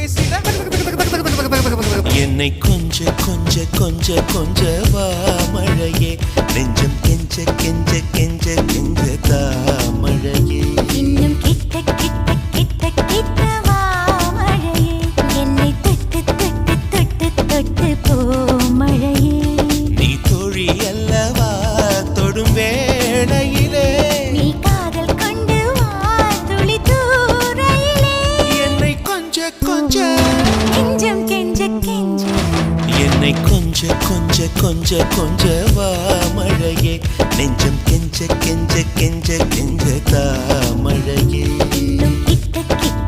பேசிட என்னை கொஞ்ச கொஞ்ச கொஞ்ச கொஞ்ச வா மழையே நெஞ்சம் கெஞ்ச கெஞ்ச கெஞ்ச கெஞ்ச தா மழையே இன்னும் கிட்ட கிட்ட கிட்ட கிட்ட வா மழையே என்னை தொட்டு தொட்டு தொட்டு தொட்டு போ மழையே நீ தோழி அல்லவா தொடும் வேளையிலே நீ காதல் கொண்டு வா துளி தூரையிலே என்னை கொஞ்ச கொஞ்ச கெஞ்சம் கெஞ்ச கெஞ்ச என்னை கொஞ்ச கொஞ்ச கொஞ்ச கொஞ்ச வா மழையே நெஞ்சம் கெஞ்ச கெஞ்ச கெஞ்ச கெஞ்ச தா மழையே இன்னும் கிட்ட கிட்ட